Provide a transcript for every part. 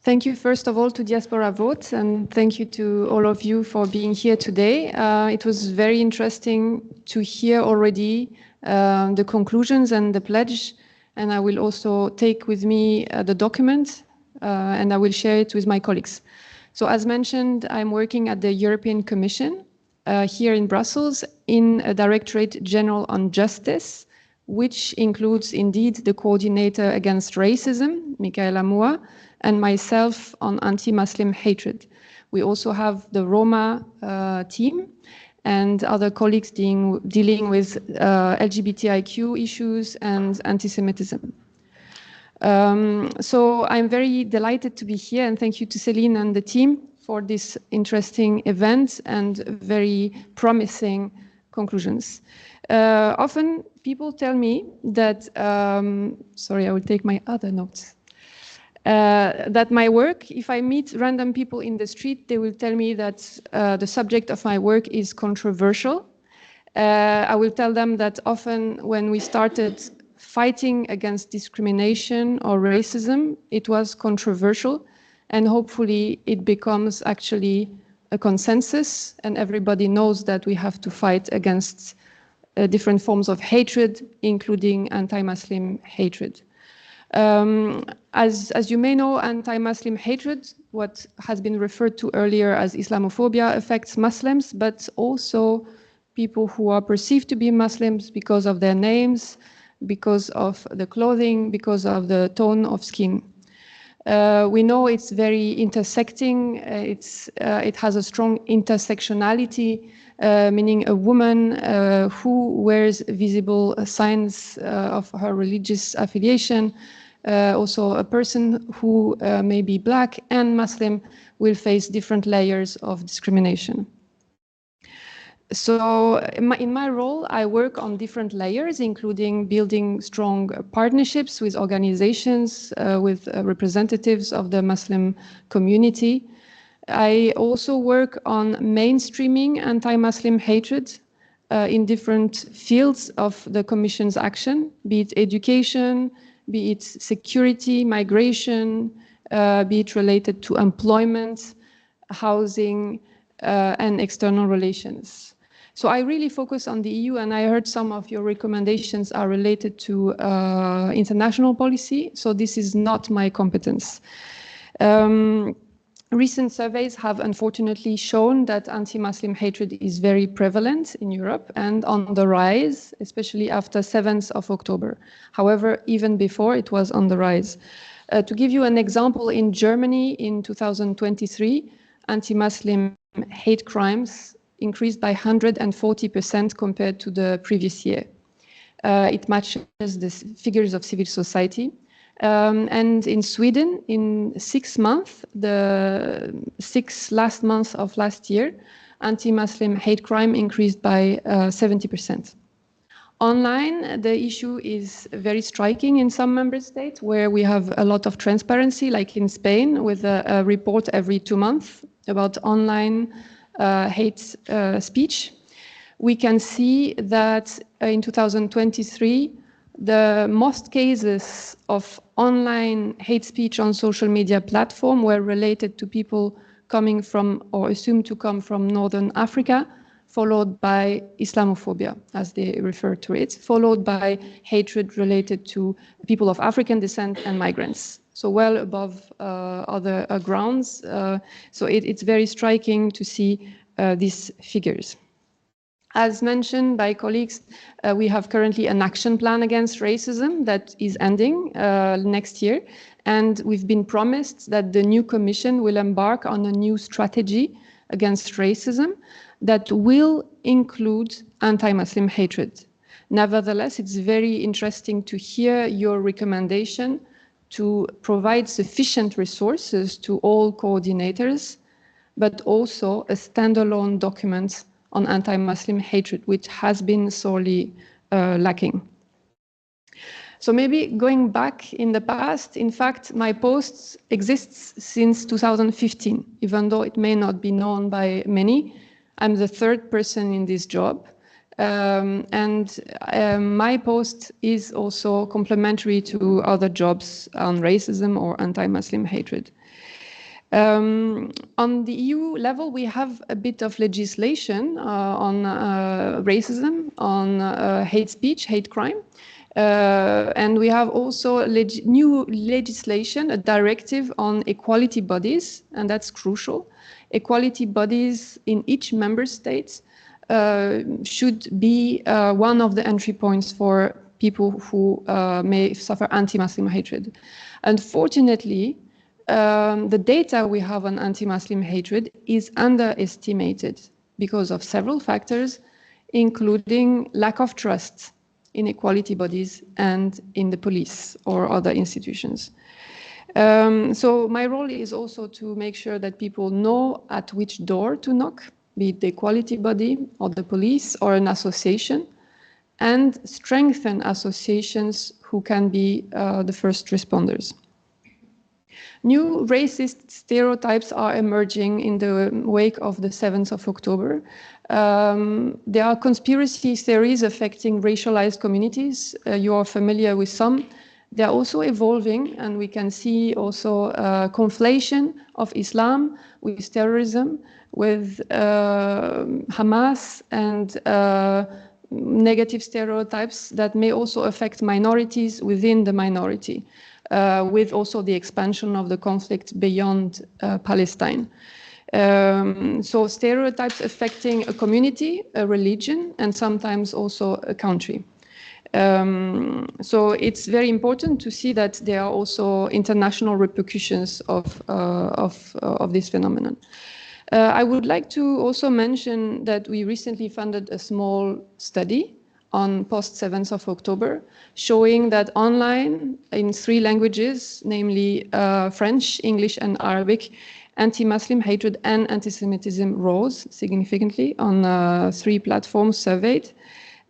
Thank you, first of all, to 𝗟𝗶𝗀𝗀𝗀𝗀, and thank you to all of you for being here today. It was very interesting to hear already the conclusions and the pledge, and I will also take with me the document, and I will share it with my colleagues. So as mentioned, I'm working at the European Commission here in Brussels in a Directorate General on Justice, which includes indeed the coordinator against racism, 𝗍𝗍𝗶𝘀𝗀𝗲, and myself on anti-Muslim hatred. We also have the Roma team and other colleagues dealing with LGBTIQ issues and anti-Semitism. So I'm very delighted to be here, and thank you to Céline and the team for this interesting event and very promising conclusions. Often people tell me that, sorry, I will take my other notes. That my work, if I meet random people in the street, they will tell me that the subject of my work is controversial. I will tell them that often when we started fighting against discrimination or racism, it was controversial, and hopefully it becomes actually a consensus, and everybody knows that we have to fight against different forms of hatred, including anti-Muslim hatred. As you may know, anti-Muslim hatred, what has been referred to earlier as Islamophobia, affects Muslims, but also people who are perceived to be Muslims because of their names, because of the clothing, because of the tone of skin. We know it's very intersecting. It has a strong intersectionality, meaning a woman who wears visible signs of her religious affiliation, also a person who may be Black and Muslim, will face different layers of discrimination. So in my role, I work on different layers, including building strong partnerships with organizations, with representatives of the Muslim community. I also work on mainstreaming anti-Muslim hatred in different fields of the Commission's action, be it education, be it security, migration, be it related to employment, housing, and external relations. So I really focus on the EU, and I heard some of your recommendations are related to international policy, so this is not my competence. Recent surveys have unfortunately shown that anti-Muslim hatred is very prevalent in Europe and on the rise, especially after 7th of October. However, even before, it was on the rise. To give you an example, in Germany in 2023, anti-Muslim hate crimes increased by 140% compared to the previous year. It matches the figures of civil society. And in Sweden, in 6 months, the 6 last months of last year, anti-Muslim hate crime increased by 70%. Online, the issue is very striking in some member states where we have a lot of transparency, like in Spain, with a report every 2 months about online hate speech. We can see that in 2023, the most cases of online hate speech on social media platform were related to people coming from or assumed to come from Northern Africa, followed by Islamophobia, as they refer to it, followed by hatred related to people of African descent and migrants. So well above other grounds. So it's very striking to see these figures. As mentioned by colleagues, we have currently an action plan against racism that is ending next year. And we've been promised that the new Commission will embark on a new strategy against racism that will include anti-Muslim hatred. Nevertheless, it's very interesting to hear your recommendation to provide sufficient resources to all coordinators, but also a standalone document on anti-Muslim hatred, which has been sorely lacking. So maybe going back in the past, in fact, my post exists since 2015, even though it may not be known by many. I'm the 3rd person in this job. My post is also complementary to other jobs on racism or anti-Muslim hatred. On the EU level, we have a bit of legislation on racism, on hate speech, hate crime. And we have also new legislation, a directive on equality bodies, and that's crucial. Equality bodies in each member state should be one of the entry points for people who may suffer anti-Muslim hatred. Unfortunately, the data we have on anti-Muslim hatred is underestimated because of several factors, including lack of trust in equality bodies and in the police or other institutions. So my role is also to make sure that people know at which door to knock, be it the equality body or the police or an association, and strengthen associations who can be the first responders. New racist stereotypes are emerging in the wake of the 7th of October. There are conspiracy theories affecting racialized communities. You are familiar with some. They're also evolving, and we can see also conflation of Islam with terrorism, with Hamas, and negative stereotypes that may also affect minorities within the minority, with also the expansion of the conflict beyond Palestine. So stereotypes affecting a community, a religion, and sometimes also a country. So it's very important to see that there are also international repercussions of this phenomenon. I would like to also mention that we recently funded a small study on post 7th of October, showing that online in 3 languages, namely French, English, and Arabic, anti-Muslim hatred and anti-Semitism rose significantly on 3 platforms surveyed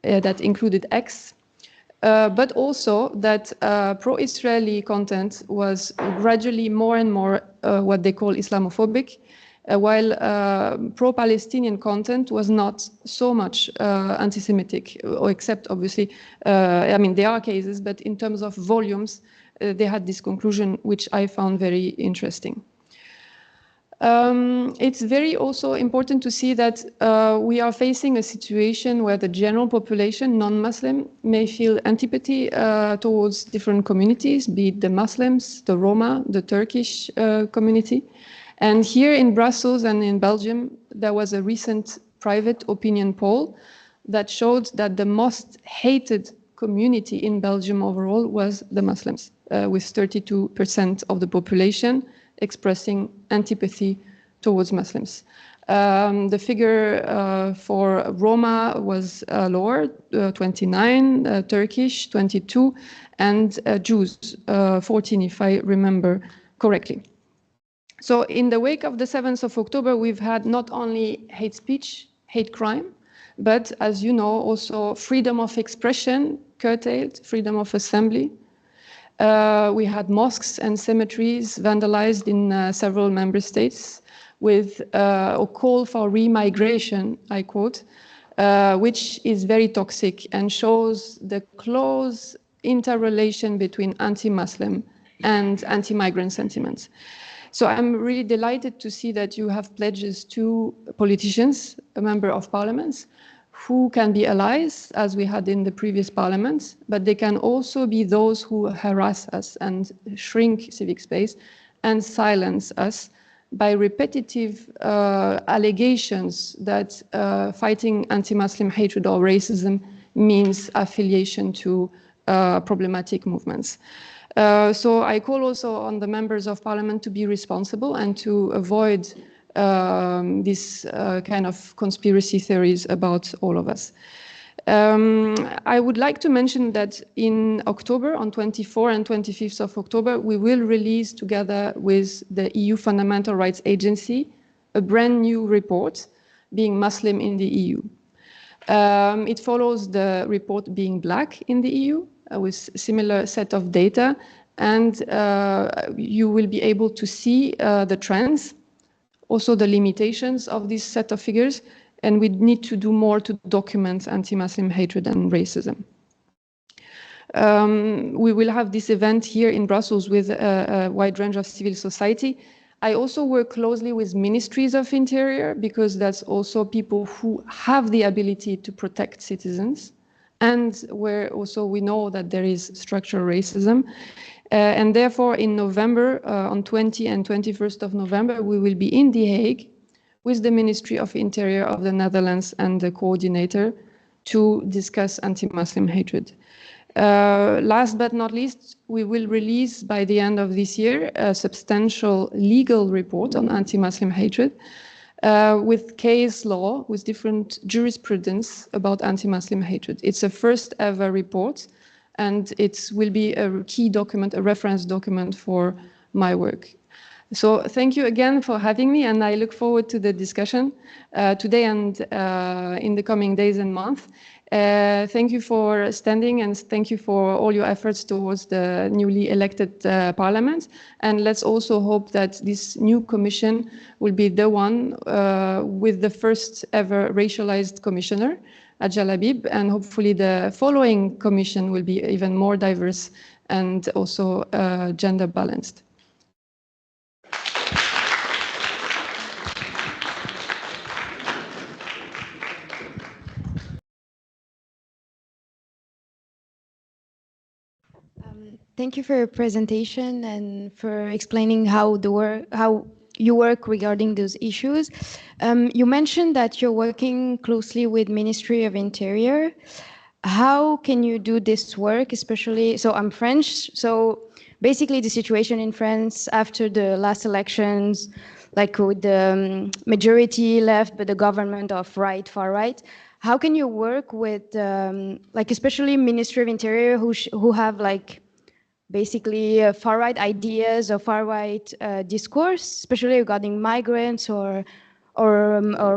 that included X, but also that pro-Israeli content was gradually more and more what they call Islamophobic, while pro-Palestinian content was not so much anti-Semitic, except obviously, I mean, there are cases, but in terms of volumes, they had this conclusion, which I found very interesting. It's very also important to see that we are facing a situation where the general population, non-Muslim, may feel antipathy towards different communities, be it the Muslims, the Roma, the Turkish community. And here in Brussels and in Belgium, there was a recent private opinion poll that showed that the most hated community in Belgium overall was the Muslims, with 32% of the population expressing antipathy towards Muslims. The figure for Roma was lower, 29, Turkish, 22, and Jews, 14, if I remember correctly. So in the wake of the 7th of October, we've had not only hate speech, hate crime, but as you know, also freedom of expression curtailed, freedom of assembly. We had mosques and cemeteries vandalized in several member states with a call for remigration, I quote, which is very toxic and shows the close interrelation between anti-Muslim and anti-migrant sentiments. So I'm really delighted to see that you have pledges to politicians, a member of parliaments, who can be allies, as we had in the previous parliaments, but they can also be those who harass us and shrink civic space and silence us by repetitive allegations that fighting anti-Muslim hatred or racism means affiliation to problematic movements. So I call also on the members of parliament to be responsible and to avoid this kind of conspiracy theories about all of us. I would like to mention that in October, on 24 and 25th of October, we will release together with the EU Fundamental Rights Agency a brand new report, Being Muslim in the EU. It follows the report Being Black in the EU, with similar set of data, and you will be able to see the trends, also the limitations of this set of figures, and we need to do more to document anti-Muslim hatred and racism. We will have this event here in Brussels with a wide range of civil society. I also work closely with ministries of interior, because that's also people who have the ability to protect citizens, and where also we know that there is structural racism. And therefore in November, on 20 and 21st of November, we will be in The Hague with the Ministry of Interior of the Netherlands and the coordinator to discuss anti-Muslim hatred. Last but not least, we will release by the end of this year a substantial legal report on anti-Muslim hatred with case law, with different jurisprudence about anti-Muslim hatred. It's a first ever report, and it will be a key document, a reference document for my work. So thank you again for having me, and I look forward to the discussion today and in the coming days and months. Thank you for standing, and thank you for all your efforts towards the newly elected parliament. And let's also hope that this new commission will be the one with the first ever racialized commissioner, 𝗟𝗹𝗶𝘀𝗀𝗲, and hopefully the following commission will be even more diverse and also gender balanced. Thank you for your presentation and for explaining how you work regarding those issues. You mentioned that you're working closely with Ministry of Interior. How can you do this work, especially, so I'm French, so basically the situation in France after the last elections, like with the majority left, but the government of far right, how can you work with, like especially Ministry of Interior who have like, basically far-right ideas or far-right discourse, especially regarding migrants or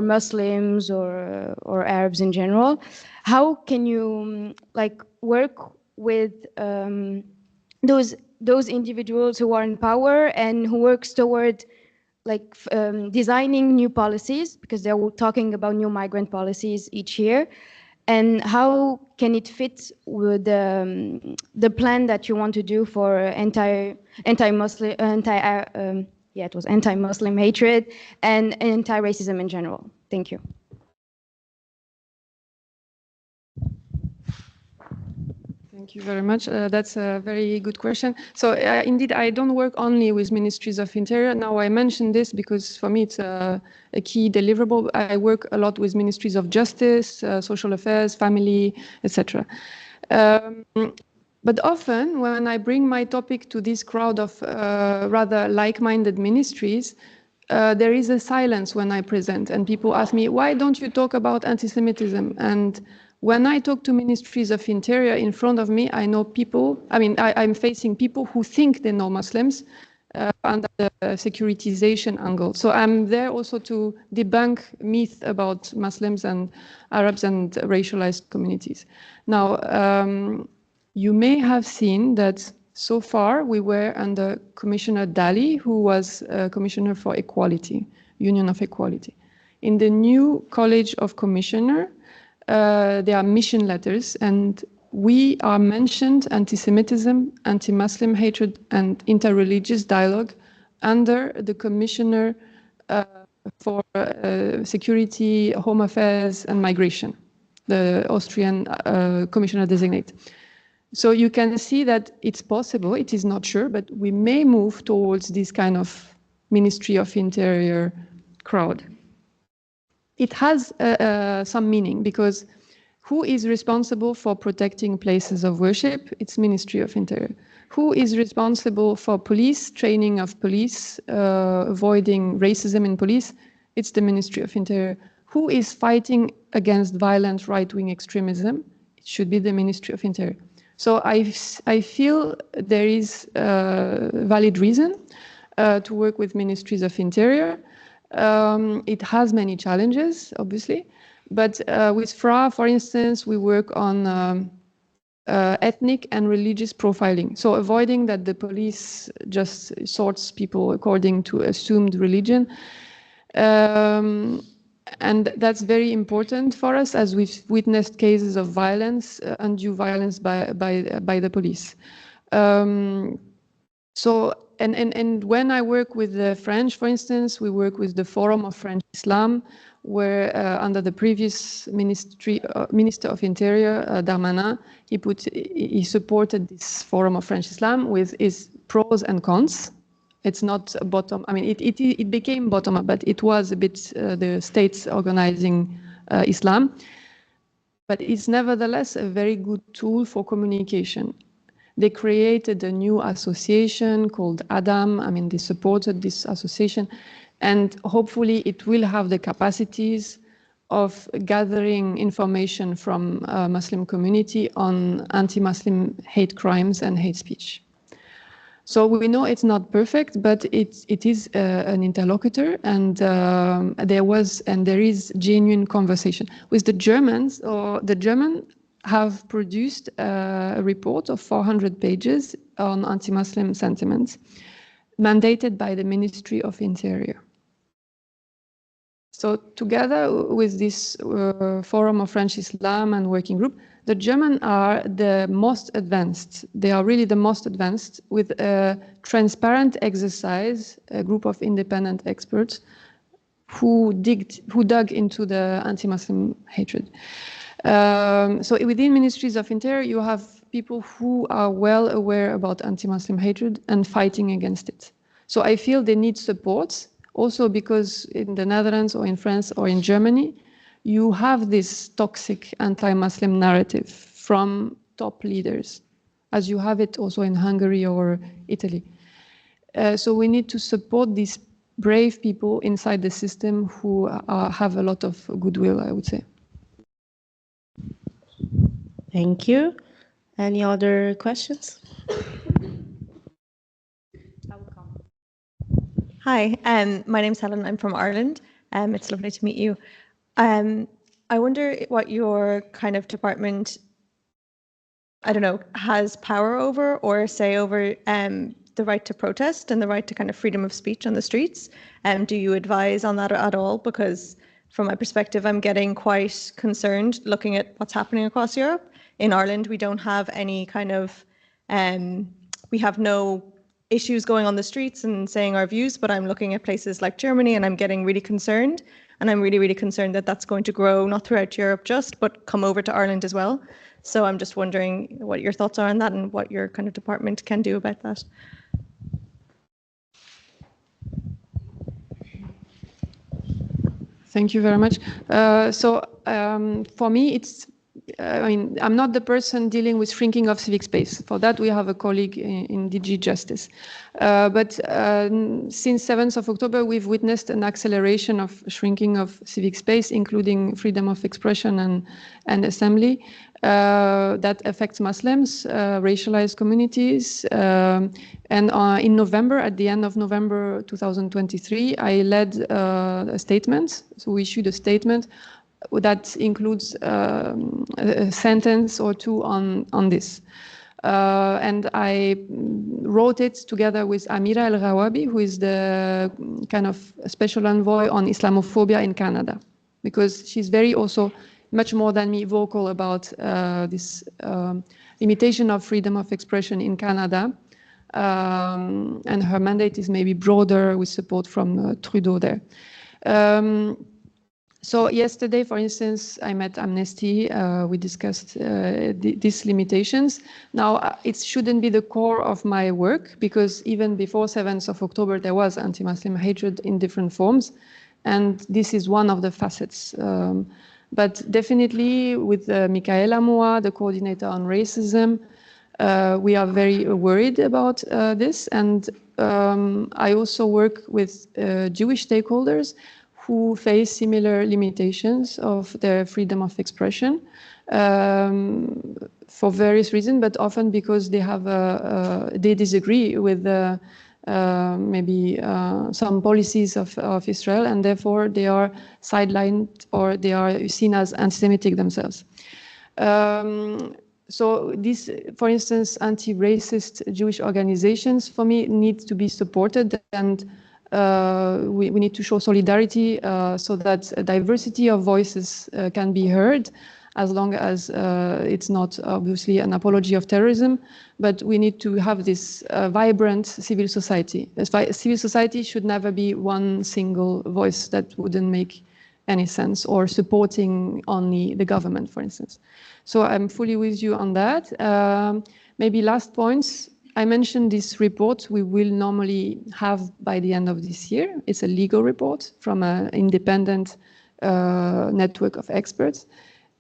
Muslims or Arabs in general? How can you like work with those individuals who are in power and who works toward like designing new policies, because they're talking about new migrant policies each year? And how can it fit with the plan that you want to do for anti-Muslim hatred and anti-racism in general? Thank you. Thank you very much. That's a very good question. So indeed, I don't work only with ministries of interior. Now I mentioned this because for me it's a key deliverable. I work a lot with ministries of justice, social affairs, family, etc. But often when I bring my topic to this crowd of rather like-minded ministries, there is a silence when I present, and people ask me, why don't you talk about anti-Semitism? And when I talk to ministries of interior in front of me, I know people, I'm facing people who think they know Muslims under the securitization angle. So I'm there also to debunk myths about Muslims and Arabs and racialized communities. Now, you may have seen that so far we were under Commissioner Dalli, who was Commissioner for Equality, Union of Equality. In the new College of Commissioner, there are mission letters, and we are mentioned anti-Semitism, anti-Muslim hatred, and interreligious dialogue under the Commissioner for Security, Home Affairs, and Migration, the Austrian Commissioner designate. So you can see that it's possible, it is not sure, but we may move towards this kind of Ministry of Interior crowd. It has some meaning, because who is responsible for protecting places of worship? It's Ministry of Interior. Who is responsible for police, training of police, avoiding racism in police? It's the Ministry of Interior. Who is fighting against violent right-wing extremism? It should be the Ministry of Interior. So I feel there is a valid reason to work with ministries of interior. It has many challenges, obviously, but with FRA, for instance, we work on ethnic and religious profiling. So avoiding that the police just sorts people according to assumed religion. And that's very important for us, as we've witnessed cases of violence, undue violence by the police. And when I work with the French, for instance, we work with the Forum of French Islam, where under the previous Minister of Interior, Darmanin, he supported this Forum of French Islam with his pros and cons. It's not bottom. I mean, it became bottom up, but it was a bit the states organizing Islam. But it's nevertheless a very good tool for communication. They created a new association called Adam. I mean, they supported this association, and hopefully it will have the capacities of gathering information from Muslim community on anti-Muslim hate crimes and hate speech. So we know it's not perfect, but it is an interlocutor, and there is genuine conversation with the Germans. Or the German have produced a report of 400 pages on anti-Muslim sentiments, mandated by the Ministry of Interior. So together with this Forum of French Islam and working group, the Germans are the most advanced. They are really the most advanced, with a transparent exercise, a group of independent experts who dug into the anti-Muslim hatred. So within ministries of interior, you have people who are well aware about anti-Muslim hatred and fighting against it. So I feel they need support, also because in the Netherlands or in France or in Germany, you have this toxic anti-Muslim narrative from top leaders, as you have it also in Hungary or Italy. So we need to support these brave people inside the system who have a lot of goodwill, I would say. Thank you. Any other questions? Hi, my name's Helen. I'm from Ireland. It's lovely to meet you. I wonder what your kind of department, I don't know, has power over or say over the right to protest and the right to kind of freedom of speech on the streets. Do you advise on that at all? Because from my perspective, I'm getting quite concerned looking at what's happening across Europe. In Ireland, we don't have any kind of, we have no issues going on the streets and saying our views, but I'm looking at places like Germany and I'm getting really concerned. And I'm really, really concerned that that's going to grow, not throughout Europe just, but come over to Ireland as well. So I'm just wondering what your thoughts are on that and what your kind of department can do about that. Thank you very much. For me, it's, I mean, I'm not the person dealing with shrinking of civic space. For that, we have a colleague in DG Justice. But since 7th of October, we've witnessed an acceleration of shrinking of civic space, including freedom of expression and assembly, that affects Muslims, racialized communities. And in November, at the end of November 2023, I led a statement. So we issued a statement that includes a sentence or two on this. And I wrote it together with Marion Lalisse, who is the kind of special envoy on Islamophobia in Canada, because she's very also much more than me vocal about this limitation of freedom of expression in Canada. And her mandate is maybe broader with support from Trudeau there. So yesterday, for instance, I met Amnesty. We discussed these limitations. Now, it shouldn't be the core of my work, because even before 7th of October, there was anti-Muslim hatred in different forms. And this is one of the facets. But definitely with Michaela Moa, the coordinator on racism, we are very worried about this. And I also work with Jewish stakeholders who face similar limitations of their freedom of expression for various reasons, but often because they have they disagree with maybe some policies of Israel, and therefore they are sidelined or they are seen as anti-Semitic themselves. So this, for instance, anti-racist Jewish organizations, for me, need to be supported, and we need to show solidarity so that a diversity of voices can be heard, as long as it's not obviously an apology of terrorism, but we need to have this vibrant civil society. Civil society should never be one single voice that wouldn't make any sense, or supporting only the government, for instance. So I'm fully with you on that. Maybe last points. I mentioned this report we will normally have by the end of this year. It's a legal report from an independent network of experts.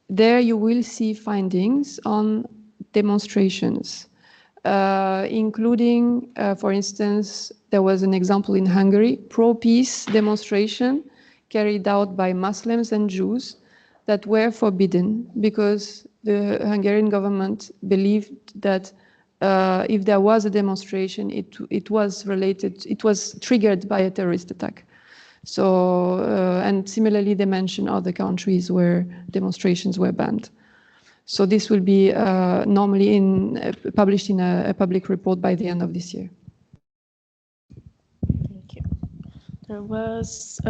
There you will see findings on demonstrations, including, for instance, there was an example in Hungary, pro-peace demonstration carried out by Muslims and Jews that were forbidden because the Hungarian government believed that if there was a demonstration, it was triggered by a terrorist attack. So, and similarly, they mention other countries where demonstrations were banned. So this will be normally published in a public report by the end of this year. Thank you. There was,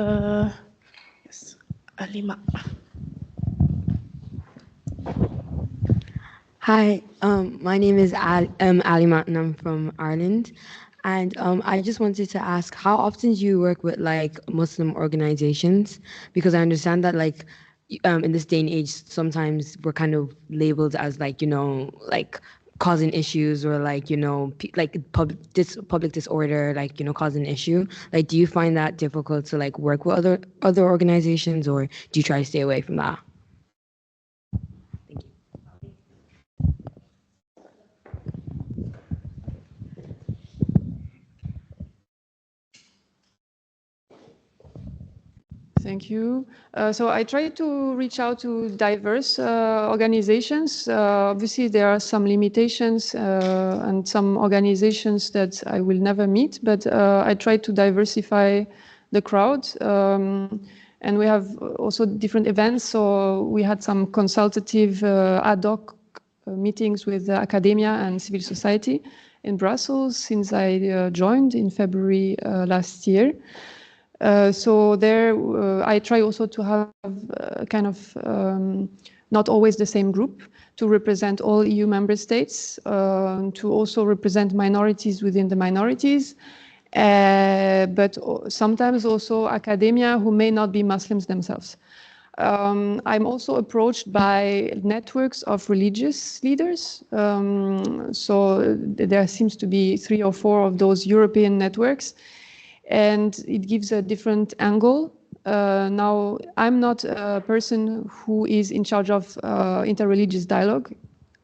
yes, Alima. Hi, my name is Alima and I'm from Ireland. And I just wanted to ask, how often do you work with like Muslim organizations? Because I understand that like in this day and age, sometimes we're kind of labeled as like, you know, like causing issues, or like, you know, like public disorder, like, you know, causing an issue. Like, do you find that difficult to like work with other organizations, or do you try to stay away from that? Thank you. Thank you. So I try to reach out to diverse organizations. Obviously, there are some limitations and some organizations that I will never meet, but I try to diversify the crowd. And we have also different events. So we had some consultative ad hoc meetings with academia and civil society in Brussels since I joined in February last year. So there, I try also to have kind of not always the same group to represent all EU member states, to also represent minorities within the minorities, but sometimes also academia who may not be Muslims themselves. I'm also approached by networks of religious leaders. So there seems to be 3 or 4 of those European networks, and it gives a different angle. Now, I'm not a person who is in charge of interreligious dialogue.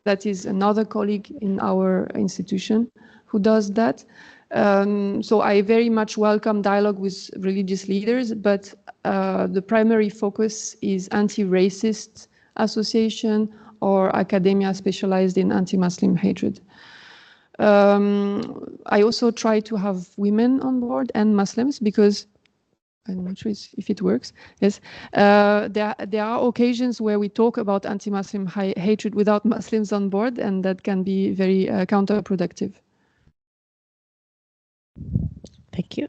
That is another colleague in our institution who does that. So I very much welcome dialogue with religious leaders, but the primary focus is anti-racist association or academia specialized in anti-Muslim hatred. I also try to have women on board and Muslims because I'm not sure if it works. Yes, there are occasions where we talk about anti-Muslim hatred without Muslims on board, and that can be very counterproductive. Thank you.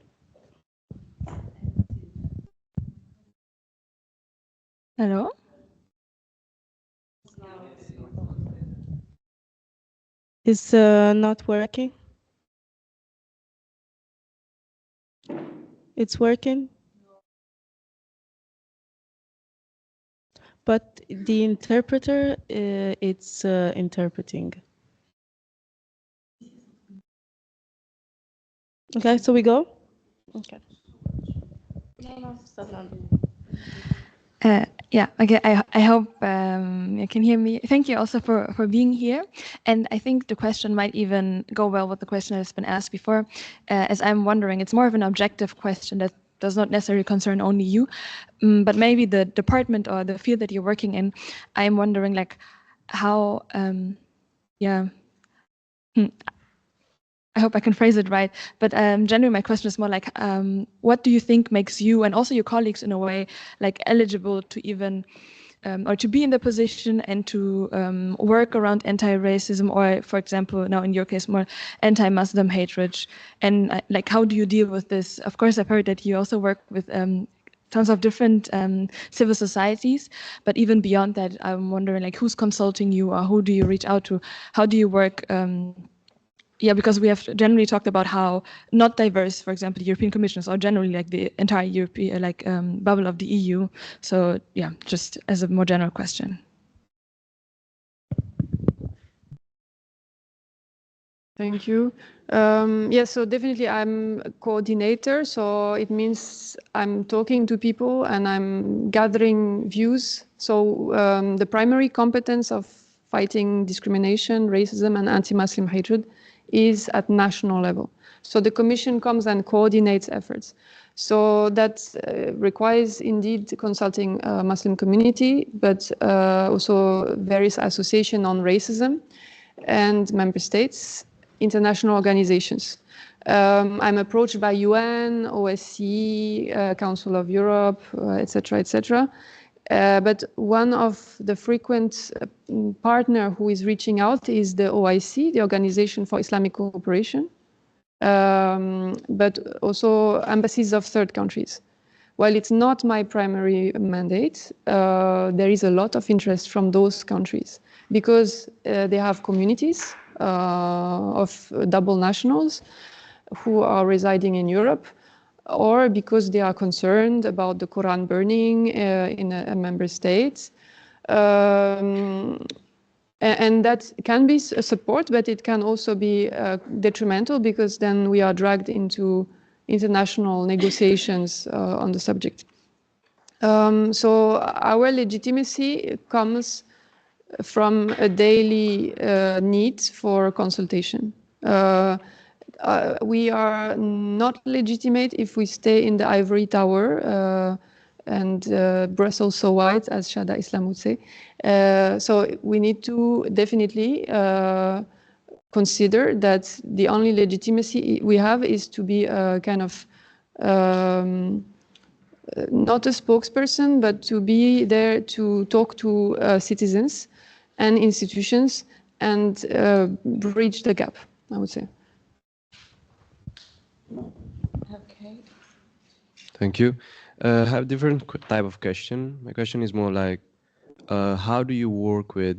Hello? Is not working? It's working? But the interpreter, it's interpreting. Okay, so we go? Okay. No, stop now. Yeah, okay, I hope you can hear me. Thank you also for being here. And I think the question might even go well with the question that has been asked before, as I'm wondering, it's more of an objective question that does not necessarily concern only you, but maybe the department or the field that you're working in. I'm wondering like how, I hope I can phrase it right, but generally my question is more like, what do you think makes you and also your colleagues in a way like eligible to even or to be in the position and to work around anti-racism, or, for example, now in your case, more anti-Muslim hatred? And like, how do you deal with this? Of course, I've heard that you also work with tons of different civil societies, but even beyond that, I'm wondering, like, who's consulting you, or who do you reach out to? How do you work? Yeah, because we have generally talked about how not diverse, for example, European commissions, or generally like the entire European bubble of the EU. So yeah, just as a more general question. Thank you. Yes, so definitely I'm a coordinator, so it means I'm talking to people and I'm gathering views. So the primary competence of fighting discrimination, racism, and anti-Muslim hatred is at national level. So the Commission comes and coordinates efforts. So that requires indeed consulting Muslim community, but also various associations on racism and member states, international organizations. I'm approached by UN, OSCE, Council of Europe, etc., etc. But one of the frequent partner who is reaching out is the OIC, the Organization for Islamic Cooperation, but also embassies of third countries. While it's not my primary mandate, there is a lot of interest from those countries because they have communities of double nationals who are residing in Europe, or because they are concerned about the Quran burning in a member state. And that can be a support, but it can also be detrimental because then we are dragged into international negotiations on the subject. So our legitimacy comes from a daily need for consultation. We are not legitimate if we stay in the ivory tower and Brussels so white, as Shada Islam would say. So we need to definitely consider that the only legitimacy we have is to be a kind of not a spokesperson, but to be there to talk to citizens and institutions and bridge the gap, I would say. Okay. Thank you. I have a different type of question. My question is more like, how do you work with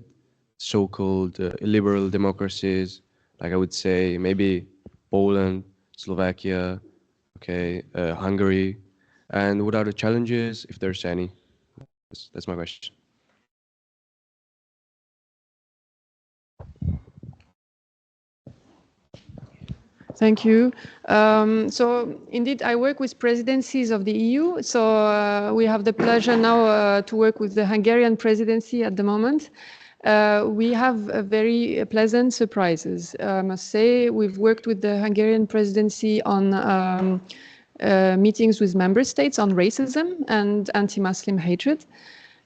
so-called liberal democracies, like I would say maybe Poland, Slovakia, okay, Hungary, and what are the challenges, if there's any? That's my question. Thank you. So indeed, I work with presidencies of the EU. So we have the pleasure now to work with the Hungarian presidency at the moment. We have very pleasant surprises. I must say, we've worked with the Hungarian presidency on meetings with member states on racism and anti-Muslim hatred.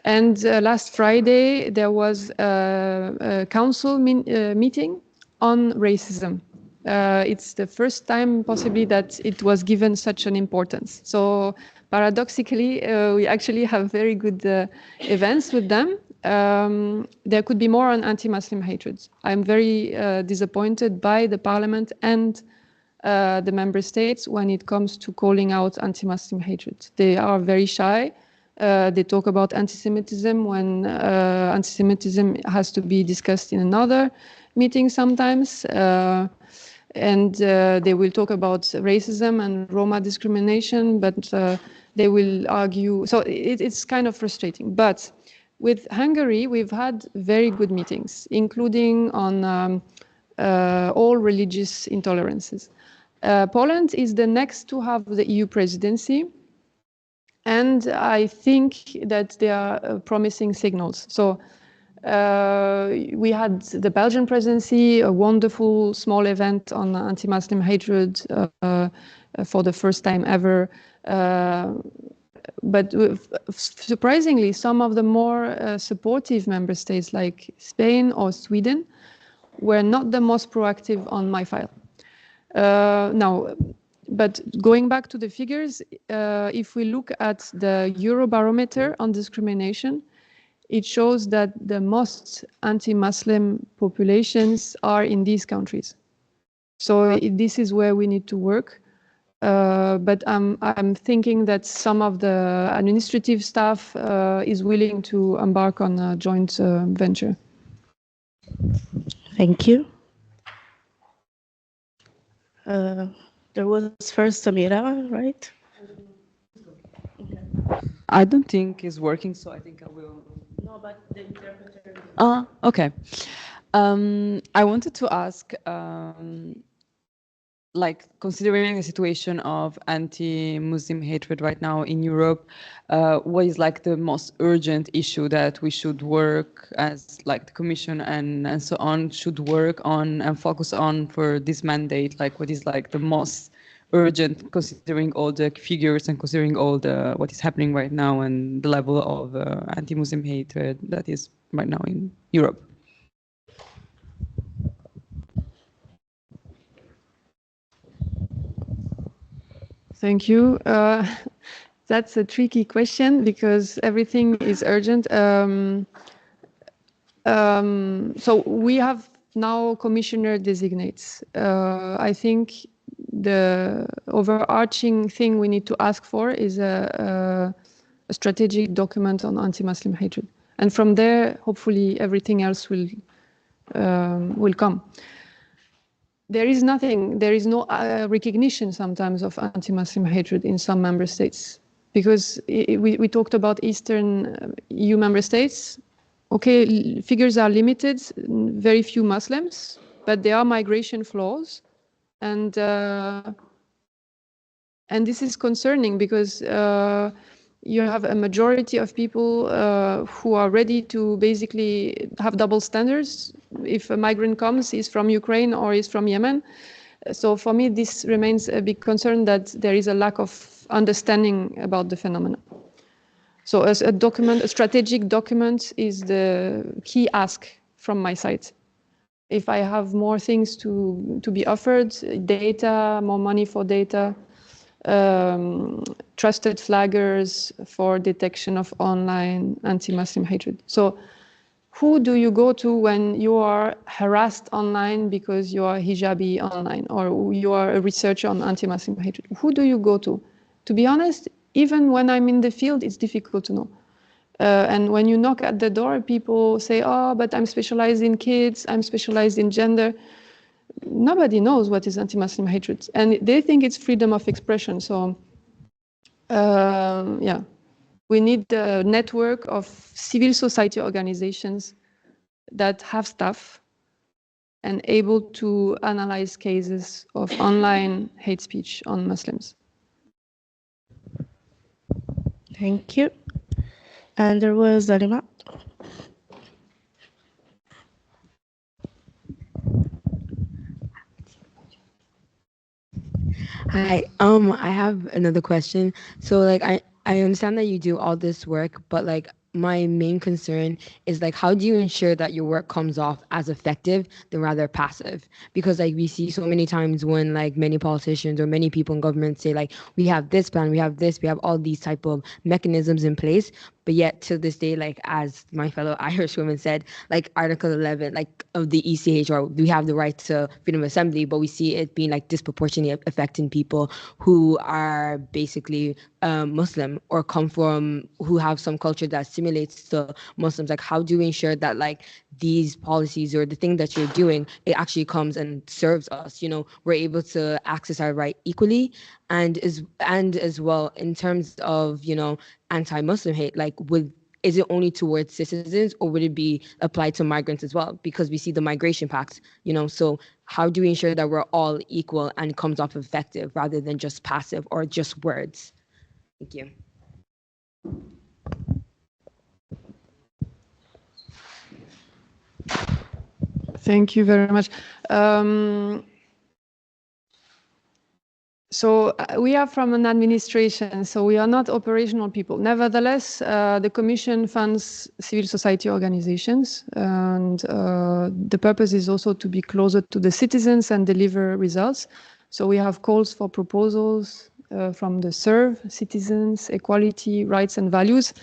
And last Friday, there was a council meeting on racism. It's the first time possibly that it was given such an importance. So paradoxically, we actually have very good events with them. There could be more on anti-Muslim hatred. I'm very disappointed by the parliament and the member states when it comes to calling out anti-Muslim hatred. They are very shy. They talk about anti-Semitism when anti-Semitism has to be discussed in another meeting sometimes. And they will talk about racism and Roma discrimination, but they will argue. So it's kind of frustrating. But with Hungary, we've had very good meetings, including on all religious intolerances. Poland is the next to have the EU presidency. And I think that they are promising signals. So we had the Belgian presidency, a wonderful small event on anti-Muslim hatred for the first time ever. But surprisingly, some of the more supportive member states like Spain or Sweden were not the most proactive on my file. Now, but going back to the figures, if we look at the Eurobarometer on discrimination, it shows that the most anti-Muslim populations are in these countries. So this is where we need to work. But I'm thinking that some of the administrative staff is willing to embark on a joint venture. Thank you. There was first Samira, right? I don't think it's working, so I think I will. No, but the interpreter. Okay. I wanted to ask, like, considering the situation of anti-Muslim hatred right now in Europe, what is like the most urgent issue that we should work as like the Commission and so on should work on and focus on for this mandate? Like, what is like the most urgent, considering all the figures and considering all the what is happening right now and the level of anti-Muslim hatred that is right now in Europe? Thank you. That's a tricky question because everything is urgent. So we have now commissioner designates. I think the overarching thing we need to ask for is a strategic document on anti-Muslim hatred. And from there, hopefully everything else will come. There is nothing, there is no recognition sometimes of anti-Muslim hatred in some member states. Because we talked about Eastern EU member states. Okay, figures are limited, very few Muslims, but there are migration flows. And this is concerning because you have a majority of people who are ready to basically have double standards. If a migrant comes, he's from Ukraine or he's from Yemen. So for me, this remains a big concern that there is a lack of understanding about the phenomenon. So as a document, a strategic document is the key ask from my side. If I have more things to be offered, data, more money for data, trusted flaggers for detection of online anti-Muslim hatred. So who do you go to when you are harassed online because you are hijabi online or you are a researcher on anti-Muslim hatred? Who do you go to? To be honest, even when I'm in the field, it's difficult to know. And when you knock at the door, people say, oh, but I'm specialized in kids, I'm specialized in gender. Nobody knows what is anti-Muslim hatred. And they think it's freedom of expression. So, yeah, we need a network of civil society organizations that have staff and able to analyze cases of online hate speech on Muslims. Thank you. And there was Zarima. Hi, I have another question. So like I understand that you do all this work, but like my main concern is like how do you ensure that your work comes off as effective than rather passive? Because like we see so many times when like many politicians or many people in government say like we have this plan, we have this, we have all these type of mechanisms in place, but yet to this day, like as my fellow Irish woman said, like Article 11 like of the ECHR, we have the right to freedom of assembly, but we see it being like disproportionately affecting people who are basically Muslim or come from who have some culture that simulates to Muslims. Like how do we ensure that like these policies or the thing that you're doing, it actually comes and serves us, you know, we're able to access our right equally, and as well in terms of, you know, anti-Muslim hate, like is it only towards citizens or would it be applied to migrants as well? Because we see the migration pact, you know, so how do we ensure that we're all equal and comes off effective rather than just passive or just words? Thank you. Thank you very much. So we are from an administration, so we are not operational people. Nevertheless, the Commission funds civil society organizations, and the purpose is also to be closer to the citizens and deliver results. So we have calls for proposals from the serve citizens, equality, rights and values.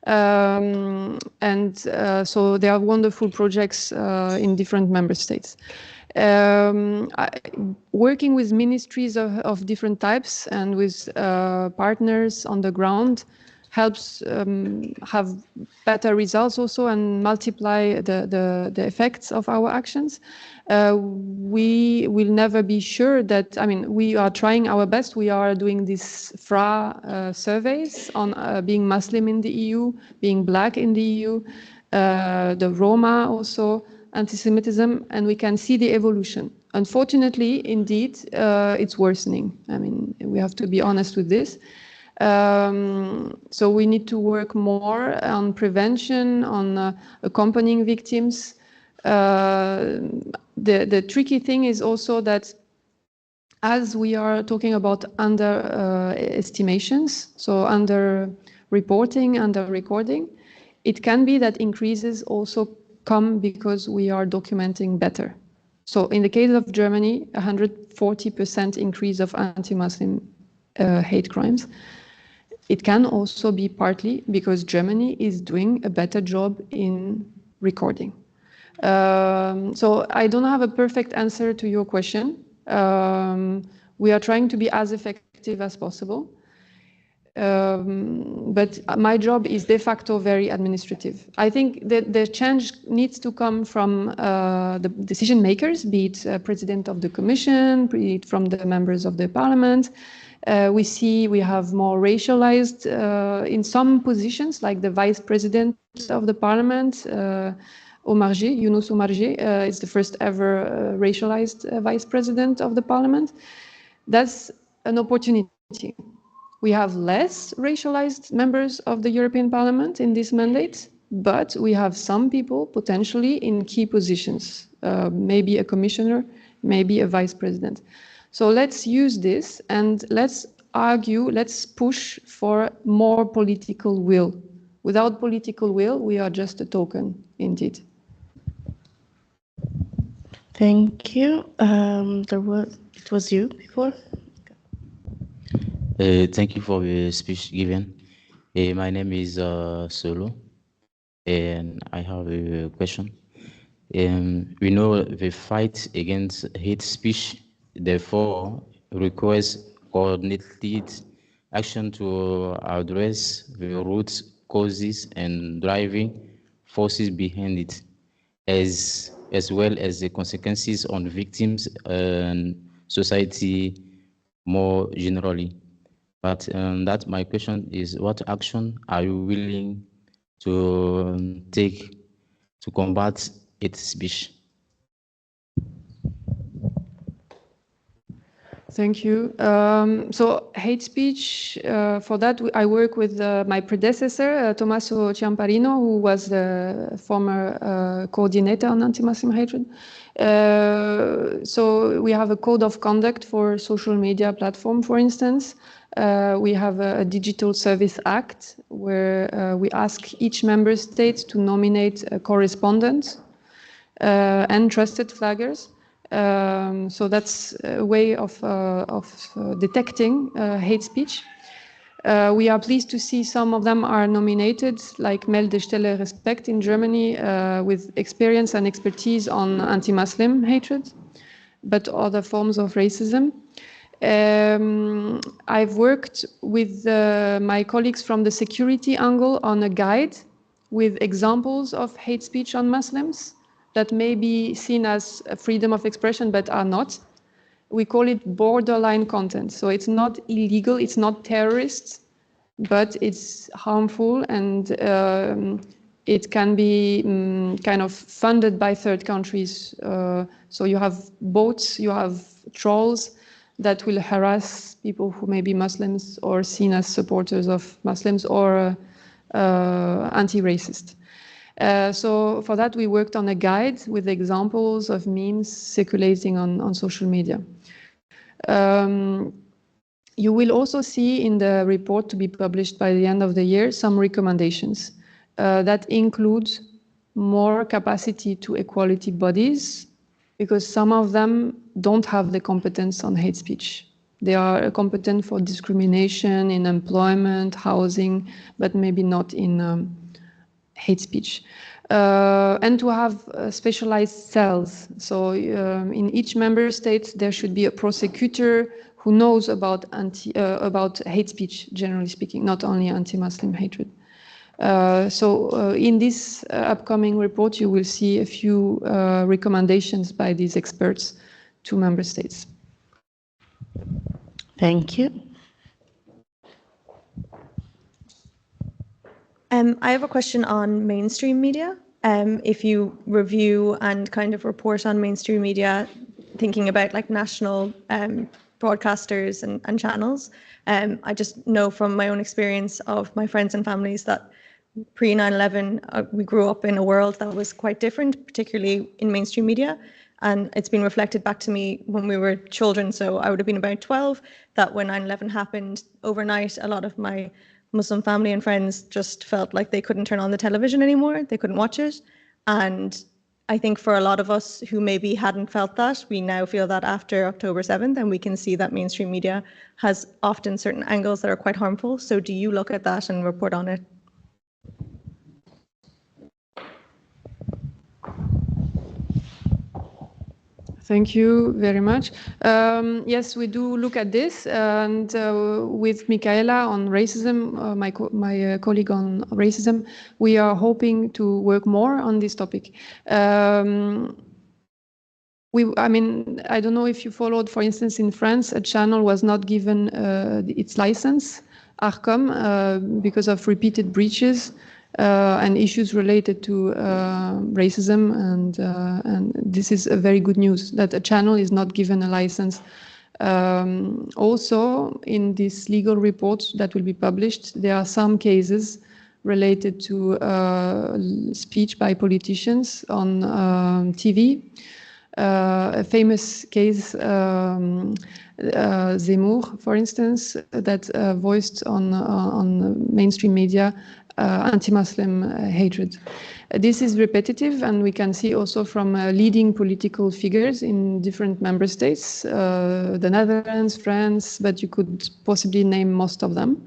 So there are wonderful projects in different member states. Working with ministries of different types and with partners on the ground helps have better results also and multiply the effects of our actions. We will never be sure that, I mean, we are trying our best. We are doing these 𝗟𝗶 surveys on being Muslim in the EU, being Black in the EU, the Roma also, anti-Semitism, and we can see the evolution. Unfortunately, indeed, it's worsening. I mean, we have to be honest with this. So we need to work more on prevention, on accompanying victims. The tricky thing is also that as we are talking about underestimations, so under reporting, under recording, it can be that increases also come because we are documenting better. So in the case of Germany, 140% increase of anti-Muslim hate crimes. It can also be partly because Germany is doing a better job in recording. So I don't have a perfect answer to your question. We are trying to be as effective as possible. But my job is de facto very administrative. I think that the change needs to come from the decision makers, be it President of the Commission, be it from the members of the Parliament. We see we have more racialized in some positions, like the Vice President of the Parliament, Yunus Omarjee, is the first ever racialized Vice President of the Parliament. That's an opportunity. We have less racialized members of the European Parliament in this mandate, but we have some people potentially in key positions, maybe a commissioner, maybe a vice president. So let's use this and let's argue, let's push for more political will. Without political will, we are just a token, indeed. Thank you. It was you before. Thank you for the speech given. My name is Solo, and I have a question. We know the fight against hate speech, therefore, requires coordinated action to address the root causes and driving forces behind it, as well as the consequences on victims and society more generally. But that my question is, what action are you willing to take to combat hate speech? Thank you. So hate speech, for that I work with my predecessor, Tommaso Ciamparino, who was the former coordinator on anti-Muslim hatred. So we have a code of conduct for social media platform, for instance. We have a Digital Service Act where we ask each member state to nominate a correspondent and trusted flaggers. So that's a way of detecting hate speech. We are pleased to see some of them are nominated, like 𝗟𝗶𝗀𝗀𝗀𝗶 Respect in Germany, with experience and expertise on anti-Muslim hatred, but other forms of racism. I've worked with my colleagues from the security angle on a guide with examples of hate speech on Muslims that may be seen as a freedom of expression, but are not. We call it borderline content. So it's not illegal, it's not terrorist, but it's harmful, and it can be kind of funded by third countries. So you have bots, you have trolls that will harass people who may be Muslims or seen as supporters of Muslims or anti-racist. So for that, we worked on a guide with examples of memes circulating on social media. You will also see in the report to be published by the end of the year some recommendations that include more capacity to equality bodies, because some of them don't have the competence on hate speech. They are competent for discrimination in employment, housing, but maybe not in hate speech. And to have specialized cells. So in each member state, there should be a prosecutor who knows about hate speech, generally speaking, not only anti-Muslim hatred. In this upcoming report, you will see a few recommendations by these experts to member states. Thank you. I have a question on mainstream media. If you review and kind of report on mainstream media, thinking about like national broadcasters and channels, I just know from my own experience of my friends and families that pre 9/11, we grew up in a world that was quite different, particularly in mainstream media. And it's been reflected back to me when we were children. So I would have been about 12, that when 9/11 happened overnight, a lot of my Muslim family and friends just felt like they couldn't turn on the television anymore. They couldn't watch it. And I think for a lot of us who maybe hadn't felt that, we now feel that after October 7th, and we can see that mainstream media has often certain angles that are quite harmful. So do you look at that and report on it? Thank you very much. Yes, we do look at this, and with Michaela on racism, my colleague on racism, we are hoping to work more on this topic. I mean, I don't know if you followed, for instance, in France, a channel was not given its license, 𝗟𝗶𝗀𝗀𝗀, because of repeated breaches and issues related to racism, and this is a very good news that a channel is not given a license. Also, in this legal report that will be published, there are some cases related to speech by politicians on TV. A famous case, 𝗟𝗶𝗀𝗀𝗀𝗀, for instance, that voiced on mainstream media anti-Muslim hatred. This is repetitive, and we can see also from leading political figures in different member states, the Netherlands, France, but you could possibly name most of them.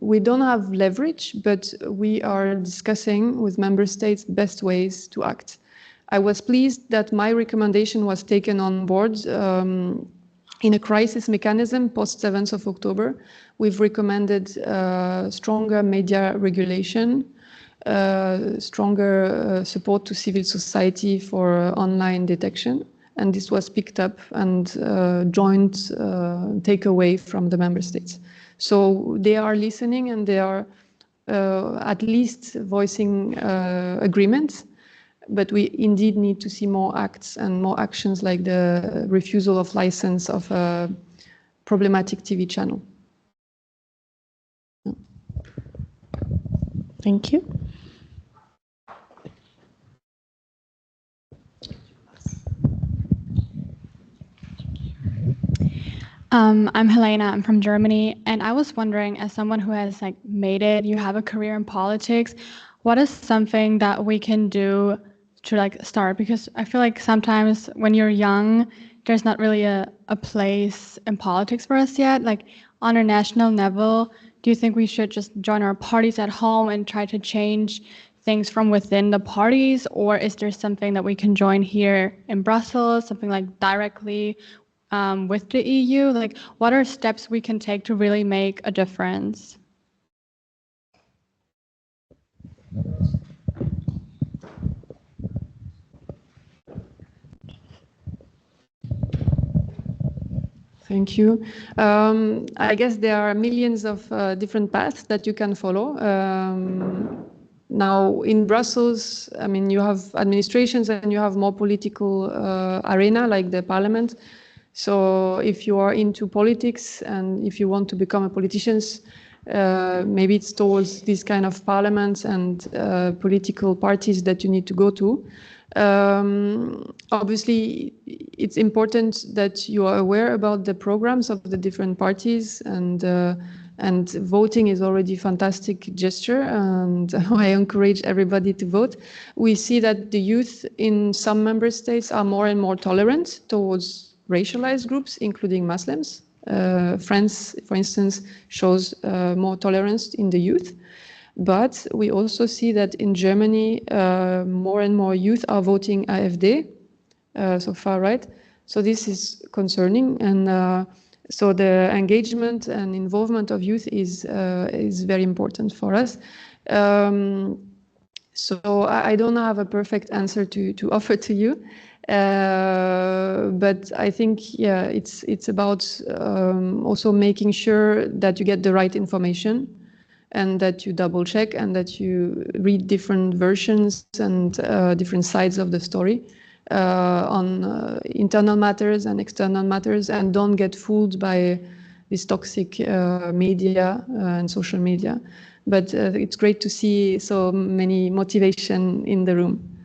We don't have leverage, but we are discussing with member states best ways to act. I was pleased that my recommendation was taken on board in a crisis mechanism post 7th of October. We've recommended stronger media regulation, stronger support to civil society for online detection, and this was picked up and joint takeaway from the member states. So they are listening, and they are at least voicing agreements. But we indeed need to see more acts and more actions, like the refusal of license of a problematic TV channel. Thank you. I'm Helena, I'm from Germany, and I was wondering, as someone who has made it, you have a career in politics, what is something that we can do to start? Because I feel like sometimes when you're young, there's not really a place in politics for us yet. Like on a national level, do you think we should just join our parties at home and try to change things from within the parties? Or is there something that we can join here in Brussels, something like directly with the EU? Like, what are steps we can take to really make a difference? Thank you. I guess there are millions of different paths that you can follow. Now in Brussels, I mean, you have administrations and you have more political arena like the parliament. So if you are into politics and if you want to become a politician, maybe it's towards these kind of parliaments and political parties that you need to go to. Obviously, it's important that you are aware about the programs of the different parties, and voting is already a fantastic gesture, and I encourage everybody to vote. We see that the youth in some member states are more and more tolerant towards racialized groups, including Muslims. France, for instance, shows more tolerance in the youth. But we also see that in Germany, more and more youth are voting AfD, so far right. So this is concerning, and so the engagement and involvement of youth is very important for us. So I don't have a perfect answer to offer to you, but I think, yeah, it's about also making sure that you get the right information and that you double check and that you read different versions and different sides of the story on internal matters and external matters, and don't get fooled by this toxic media and social media. But it's great to see so many motivation in the room.